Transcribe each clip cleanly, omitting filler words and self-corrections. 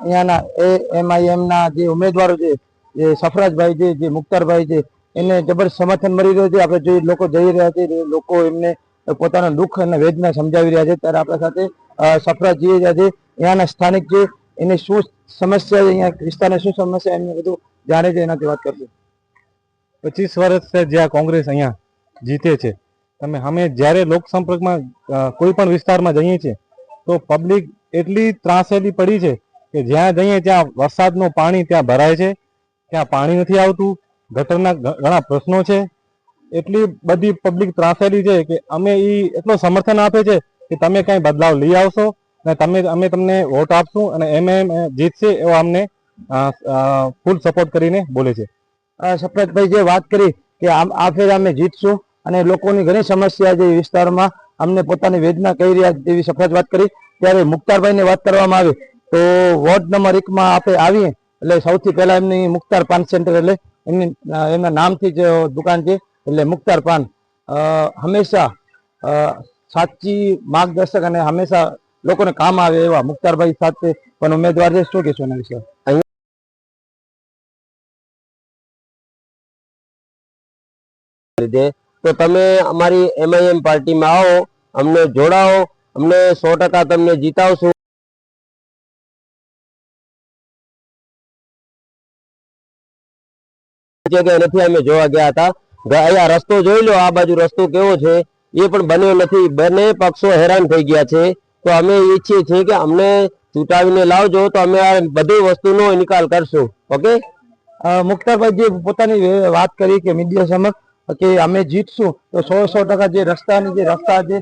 અહીંયાના MIM ના જે ઉમેદવારો છે, જે સફરાજભાઈ છે, જે મુખ્તારભાઈ છે, એને જબરદસ્ત સમર્થન મળી રહ્યું છે। આપણે જે લોકો જઈ રહ્યા છે, લોકો એમને પોતાના દુઃખ અને વેદના સમજાવી રહ્યા છે। ત્યારે આપણા સાથે સફરાજજી છે, અહીંયાના સ્થાનિક છે, એને શું સમસ્યા છે, અહીંયા વિસ્તારની શું સમસ્યા એમને બધું જાણે છે, એનાથી વાત કરશું। 25 વર્ષ જ્યાં કોંગ્રેસ અહીંયા જીતે છે, તમે અમે જ્યારે લોકસંપર્કમાં કોઈ પણ વિસ્તારમાં જઈએ છીએ તો પબ્લિક એટલી ત્રાસેલી પડી છે કે જ્યાં જઈએ ત્યાં વરસાદનું પાણી ત્યાં ભરાય છે, ત્યાં પાણી નથી આવતું, ગટરના ઘણા પ્રશ્નો છે। એટલી બધી પબ્લિક ત્રાસેલી છે કે અમે એટલો સમર્થન આપે છે કે તમે કંઈ બદલાવ લઈ આવશો અને અમે તમને વોટ આપશું અને MIM જીતશે એવો અમને ફૂલ સપોર્ટ કરીને બોલે છે। સફરાજભાઈ જે વાત કરી કે આ ફેર અમે જીતશું અને લોકોની ઘણી સમસ્યા છે વિસ્તારમાં, અમને પોતાની વેદના કહી રહ્યા તેવી સફરાજ વાત કરી। ત્યારે મુખ્તારભાઈને વાત કરવામાં આવે તો વોર્ડ નંબર 1 આપણે આવીએ એટલે સૌથી પહેલા એમની મુખ્તાર પાન સેન્ટર એટલે એમના નામથી જ દુકાન છે, એટલે મુખ્તાર પાન હંમેશા સાચી માર્ગદર્શક અને હંમેશા લોકોને કામ આવે એવા મુખ્તારભાઈ સાથે પણ ઉમેદવાર છે। શું કહેશો એના વિશે? તો તમે અમારી MIM પાર્ટીમાં આવો, અમને જોડાઓ, અમને 100% તમને જીતાવશું। નથી અમે જોવા ગયા હતા, અહીંયા રસ્તો જોઈ લો, આ બાજુ રસ્તો કેવો છે એ પણ બન્યો નથી, બંને પક્ષો હેરાન થઈ ગયા છે। તો અમે ઈચ્છીએ છીએ કે અમને ચૂંટાવીને લાવજો તો અમે આ બધી વસ્તુનો નિકાલ કરશું। ઓકે, મુખ્તારભાઈ જે પોતાની વાત કરી કે મીડિયા સમક્ષ કે અમે જીતશું તો 100% જે રસ્તા છે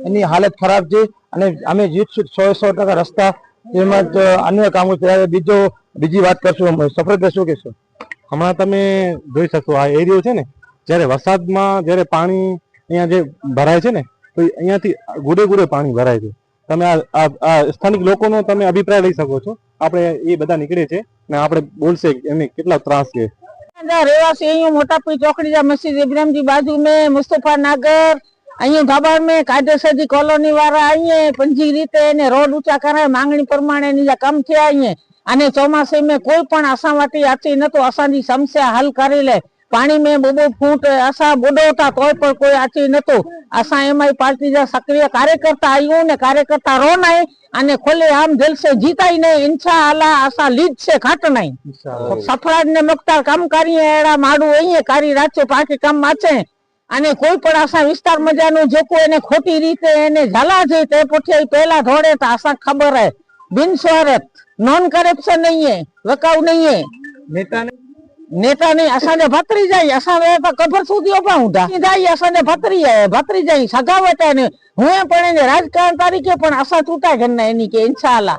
એની હાલત ખરાબ છે અને અમે જીતશું 100% રસ્તા તેમજ અન્ય કામો છે। બીજી વાત કરશું, સફરજભાઈ શું કહેશો? હમણાં તમે જોઈ શકશો આ એરિયો છે ને, જ્યારે વરસાદમાં જ્યારે પાણી અહીંયા જે ભરાય છે ને તો અહીંયાથી ગુડે પાણી ભરાય છે। તમે આ સ્થાનિક લોકોનો તમે અભિપ્રાય લઈ શકો છો। આપણે એ બધા નીકળે છે ને આપણે બોલશે એમને કેટલા ત્રાસ છે। રહેवासी अं मोटापी चौकड़ी मस्जिद इब्राहिम जी बाजू में मुस्तफा नगर अं भाबाड़ में कायदेसर जी कॉलोनी वाला अं पंजी रीते रोड ऊंचा करे मांगणी प्रमाणे कम थे अने चौमासे में कोई पण असा वाटी आची न तो असा समस्या हल करी ले। पानी में बोबो फूट असा बोडोता तोय पर कोई आची न तो असा MI पार्टी जा सक्रिय कार्यकर्ता आयो ने कार्यकर्ता रो नहीं अने खोले आम दिल से जीताई नहीं। इंशाअल्लाह असा लीड से घट नहीं। सफराज ने मुख्तार काम करी एड़ा माडू अहीं कारी राचे पाके काम माचे अने कोई पण असा विस्तार मजानो जो को एने खोटी रीते एने झाला जे ते पोठे पहला धोड़े तो असा खबर है बिन शोहरत नॉन करप्शन नहीं है, वकाऊ नहीं है, नेता नहीं असाने भतरी जाई असा तो कबर सुधी ओपा उठा जाई असाने भतरी जाई सगावट है हुए पण राजकारण तरीके पण असा छूटा करना एनी के इंशाअल्लाह।